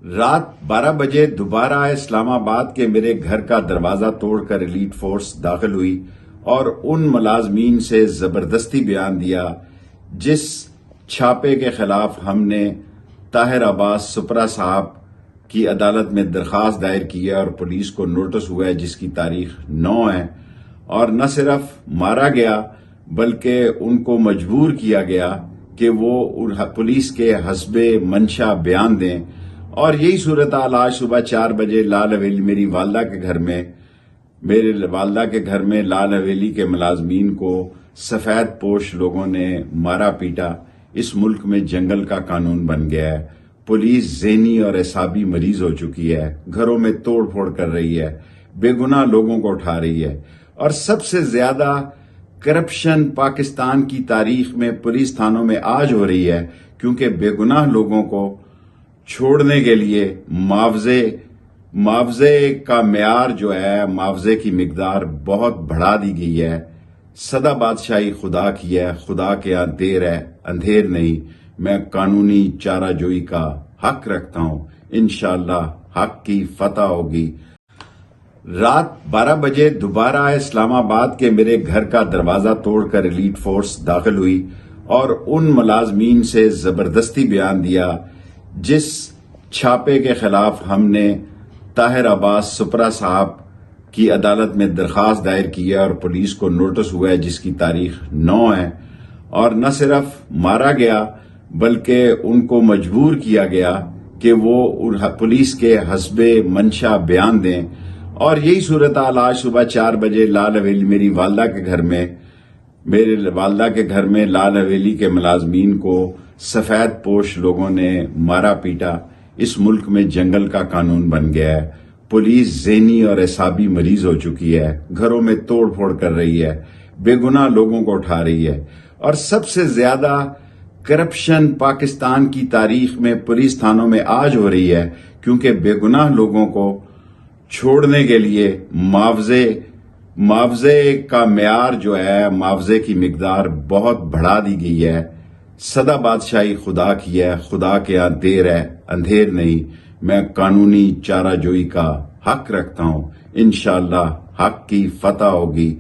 رات 12 بجے دوبارہ اسلام آباد کے میرے گھر کا دروازہ توڑ کر ایلیٹ فورس داخل ہوئی اور ان ملازمین سے زبردستی بیان دیا جس چھاپے کے خلاف ہم نے طاہر عباس سپرا صاحب کی عدالت میں درخواست دائر کی ہے اور پولیس کو نوٹس ہوا ہے جس کی تاریخ 9 ہے، اور نہ صرف مارا گیا بلکہ ان کو مجبور کیا گیا کہ وہ پولیس کے حسب منشا بیان دیں، اور یہی صورتحال آج صبح 4 بجے لال حویلی میری والدہ کے گھر میں لال حویلی کے ملازمین کو سفید پوش لوگوں نے مارا پیٹا۔ اس ملک میں جنگل کا قانون بن گیا ہے، پولیس ذہنی اور اعصابی مریض ہو چکی ہے، گھروں میں توڑ پھوڑ کر رہی ہے، بے گناہ لوگوں کو اٹھا رہی ہے، اور سب سے زیادہ کرپشن پاکستان کی تاریخ میں پولیس تھانوں میں آج ہو رہی ہے، کیونکہ بے گناہ لوگوں کو چھوڑنے کے لیے معاوضے کا معیار جو ہے، معاوضے کی مقدار بہت بڑھا دی گئی ہے۔ سدا بادشاہی خدا کی ہے، خدا کے ہاں دیر ہے اندھیر نہیں۔ میں قانونی چارہ جوئی کا حق رکھتا ہوں، انشاءاللہ حق کی فتح ہوگی۔ رات 12 بجے دوبارہ اسلام آباد کے میرے گھر کا دروازہ توڑ کر ایلیٹ فورس داخل ہوئی اور ان ملازمین سے زبردستی بیان دیا جس چھاپے کے خلاف ہم نے طاہر عباس سپرا صاحب کی عدالت میں درخواست دائر کی ہے اور پولیس کو نوٹس ہوا ہے جس کی تاریخ 9 ہے، اور نہ صرف مارا گیا بلکہ ان کو مجبور کیا گیا کہ وہ پولیس کے حسب منشا بیان دیں، اور یہی صورتحال آج صبح 4 بجے لال حویلی میری والدہ کے گھر میں لال حویلی کے ملازمین کو سفید پوش لوگوں نے مارا پیٹا۔ اس ملک میں جنگل کا قانون بن گیا ہے، پولیس ذہنی اور اعصابی مریض ہو چکی ہے، گھروں میں توڑ پھوڑ کر رہی ہے، بے گناہ لوگوں کو اٹھا رہی ہے، اور سب سے زیادہ کرپشن پاکستان کی تاریخ میں پولیس تھانوں میں آج ہو رہی ہے، کیونکہ بے گناہ لوگوں کو چھوڑنے کے لیے معاوضے کا معیار جو ہے، معاوضے کی مقدار بہت بڑھا دی گئی ہے۔ سدا بادشاہی خدا کی ہے، خدا کے ہاں دیر ہے اندھیر نہیں۔ میں قانونی چارہ جوئی کا حق رکھتا ہوں، انشاءاللہ حق کی فتح ہوگی۔